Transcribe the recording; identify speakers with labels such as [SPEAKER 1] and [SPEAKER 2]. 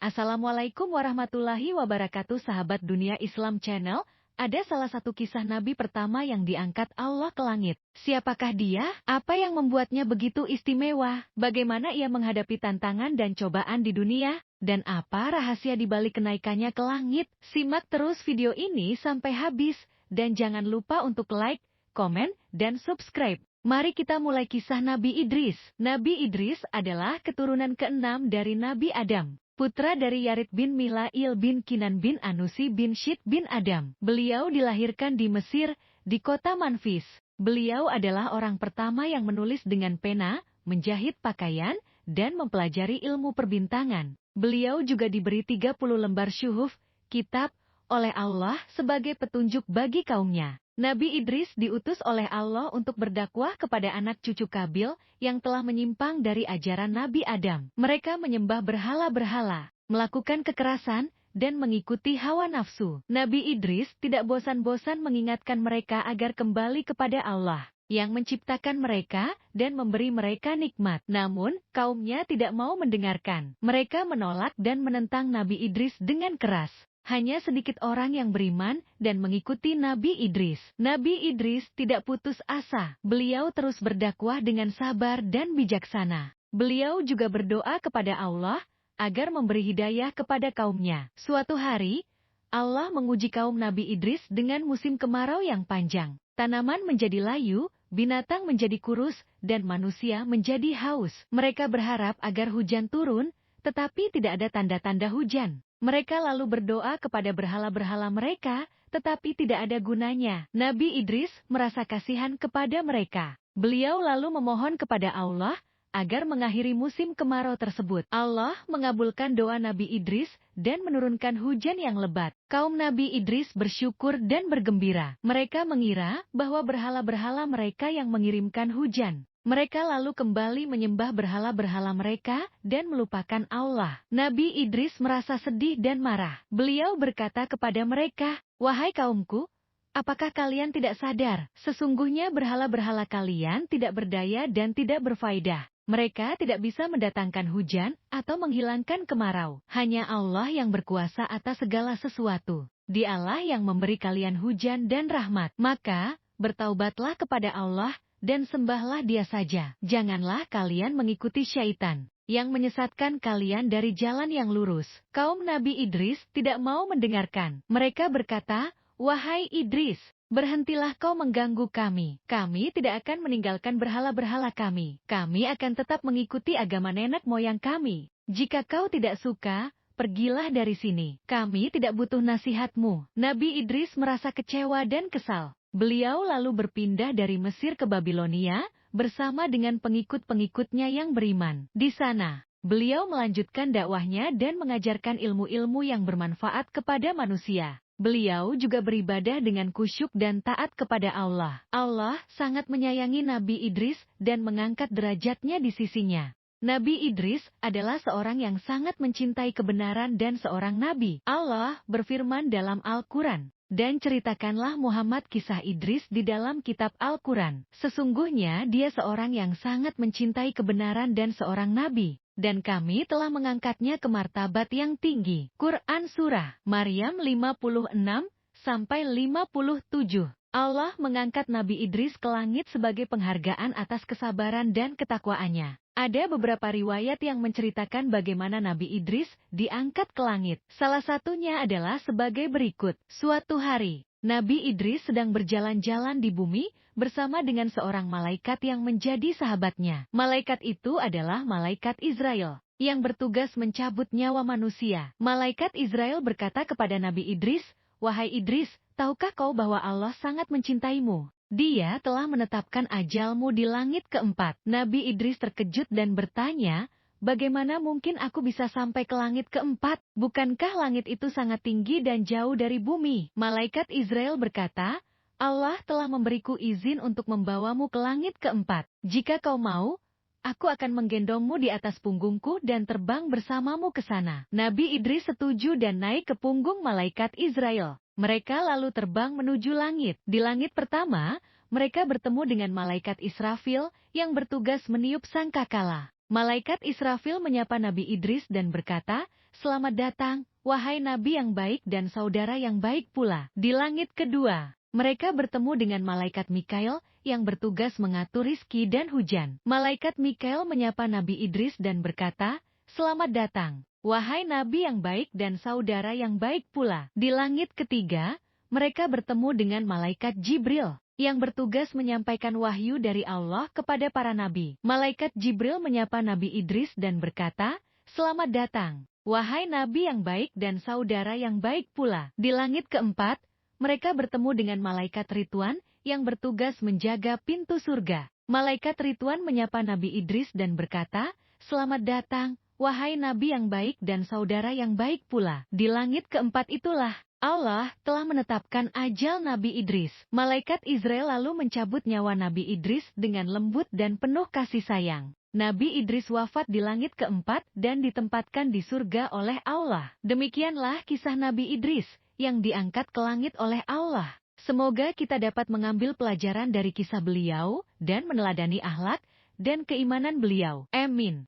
[SPEAKER 1] Assalamualaikum warahmatullahi wabarakatuh, sahabat Dunia Islam Channel. Ada salah satu kisah Nabi pertama yang diangkat Allah ke langit. Siapakah dia? Apa yang membuatnya begitu istimewa? Bagaimana ia menghadapi tantangan dan cobaan di dunia? Dan apa rahasia di balik kenaikannya ke langit? Simak terus video ini sampai habis. Dan jangan lupa untuk like, komen, dan subscribe. Mari kita mulai kisah Nabi Idris. Nabi Idris adalah keturunan ke-6 dari Nabi Adam, putra dari Yarid bin Mihlail bin Kinan bin Anusi bin Syid bin Adam. Beliau dilahirkan di Mesir, di kota Manfis. Beliau adalah orang pertama yang menulis dengan pena, menjahit pakaian, dan mempelajari ilmu perbintangan. Beliau juga diberi 30 lembar syuhuf, kitab, oleh Allah sebagai petunjuk bagi kaumnya. Nabi Idris diutus oleh Allah untuk berdakwah kepada anak cucu Kabil yang telah menyimpang dari ajaran Nabi Adam. Mereka menyembah berhala-berhala, melakukan kekerasan, dan mengikuti hawa nafsu. Nabi Idris tidak bosan-bosan mengingatkan mereka agar kembali kepada Allah yang menciptakan mereka dan memberi mereka nikmat. Namun, kaumnya tidak mau mendengarkan. Mereka menolak dan menentang Nabi Idris dengan keras. Hanya sedikit orang yang beriman dan mengikuti Nabi Idris. Nabi Idris tidak putus asa. Beliau terus berdakwah dengan sabar dan bijaksana. Beliau juga berdoa kepada Allah agar memberi hidayah kepada kaumnya. Suatu hari, Allah menguji kaum Nabi Idris dengan musim kemarau yang panjang. Tanaman menjadi layu, binatang menjadi kurus, dan manusia menjadi haus. Mereka berharap agar hujan turun, tetapi tidak ada tanda-tanda hujan. Mereka lalu berdoa kepada berhala-berhala mereka, tetapi tidak ada gunanya. Nabi Idris merasa kasihan kepada mereka. Beliau lalu memohon kepada Allah agar mengakhiri musim kemarau tersebut. Allah mengabulkan doa Nabi Idris dan menurunkan hujan yang lebat. Kaum Nabi Idris bersyukur dan bergembira. Mereka mengira bahwa berhala-berhala mereka yang mengirimkan hujan. Mereka lalu kembali menyembah berhala-berhala mereka dan melupakan Allah. Nabi Idris merasa sedih dan marah. Beliau berkata kepada mereka, "Wahai kaumku, apakah kalian tidak sadar? Sesungguhnya berhala-berhala kalian tidak berdaya dan tidak berfaedah. Mereka tidak bisa mendatangkan hujan atau menghilangkan kemarau. Hanya Allah yang berkuasa atas segala sesuatu. Dialah yang memberi kalian hujan dan rahmat. Maka, bertaubatlah kepada Allah dan sembahlah Dia saja. Janganlah kalian mengikuti syaitan yang menyesatkan kalian dari jalan yang lurus." Kaum Nabi Idris tidak mau mendengarkan. Mereka berkata, "Wahai Idris, berhentilah kau mengganggu kami. Kami tidak akan meninggalkan berhala-berhala kami. Kami akan tetap mengikuti agama nenek moyang kami. Jika kau tidak suka, pergilah dari sini. Kami tidak butuh nasihatmu." Nabi Idris merasa kecewa dan kesal. Beliau lalu berpindah dari Mesir ke Babilonia bersama dengan pengikut-pengikutnya yang beriman. Di sana, beliau melanjutkan dakwahnya dan mengajarkan ilmu-ilmu yang bermanfaat kepada manusia. Beliau juga beribadah dengan khusyuk dan taat kepada Allah. Allah sangat menyayangi Nabi Idris dan mengangkat derajatnya di sisinya. Nabi Idris adalah seorang yang sangat mencintai kebenaran dan seorang nabi. Allah berfirman dalam Al-Quran, "Dan ceritakanlah Muhammad kisah Idris di dalam kitab Al-Quran. Sesungguhnya dia seorang yang sangat mencintai kebenaran dan seorang nabi. Dan kami telah mengangkatnya ke martabat yang tinggi." Quran Surah Maryam 56-57. Allah mengangkat Nabi Idris ke langit sebagai penghargaan atas kesabaran dan ketakwaannya. Ada beberapa riwayat yang menceritakan bagaimana Nabi Idris diangkat ke langit. Salah satunya adalah sebagai berikut. Suatu hari, Nabi Idris sedang berjalan-jalan di bumi bersama dengan seorang malaikat yang menjadi sahabatnya. Malaikat itu adalah malaikat Israel yang bertugas mencabut nyawa manusia. Malaikat Israel berkata kepada Nabi Idris, "Wahai Idris, tahukah kau bahwa Allah sangat mencintaimu? Dia telah menetapkan ajalmu di langit keempat." Nabi Idris terkejut dan bertanya, "Bagaimana mungkin aku bisa sampai ke langit keempat? Bukankah langit itu sangat tinggi dan jauh dari bumi?" Malaikat Israel berkata, "Allah telah memberiku izin untuk membawamu ke langit keempat. Jika kau mau, aku akan menggendongmu di atas punggungku dan terbang bersamamu ke sana." Nabi Idris setuju dan naik ke punggung malaikat Israel. Mereka lalu terbang menuju langit. Di langit pertama, mereka bertemu dengan malaikat Israfil yang bertugas meniup sangkakala. Malaikat Israfil menyapa Nabi Idris dan berkata, "Selamat datang, wahai Nabi yang baik dan saudara yang baik pula." Di langit kedua, mereka bertemu dengan Malaikat Mikail yang bertugas mengatur rizki dan hujan. Malaikat Mikail menyapa Nabi Idris dan berkata, "Selamat datang, wahai Nabi yang baik dan saudara yang baik pula." Di langit ketiga, mereka bertemu dengan Malaikat Jibril yang bertugas menyampaikan wahyu dari Allah kepada para nabi. Malaikat Jibril menyapa Nabi Idris dan berkata, "Selamat datang, wahai Nabi yang baik dan saudara yang baik pula." Di langit keempat, mereka bertemu dengan Malaikat Ridwan yang bertugas menjaga pintu surga. Malaikat Ridwan menyapa Nabi Idris dan berkata, "Selamat datang, wahai Nabi yang baik dan saudara yang baik pula." Di langit keempat itulah Allah telah menetapkan ajal Nabi Idris. Malaikat Israel lalu mencabut nyawa Nabi Idris dengan lembut dan penuh kasih sayang. Nabi Idris wafat di langit keempat dan ditempatkan di surga oleh Allah. Demikianlah kisah Nabi Idris yang diangkat ke langit oleh Allah. Semoga kita dapat mengambil pelajaran dari kisah beliau dan meneladani akhlak dan keimanan beliau. Amin.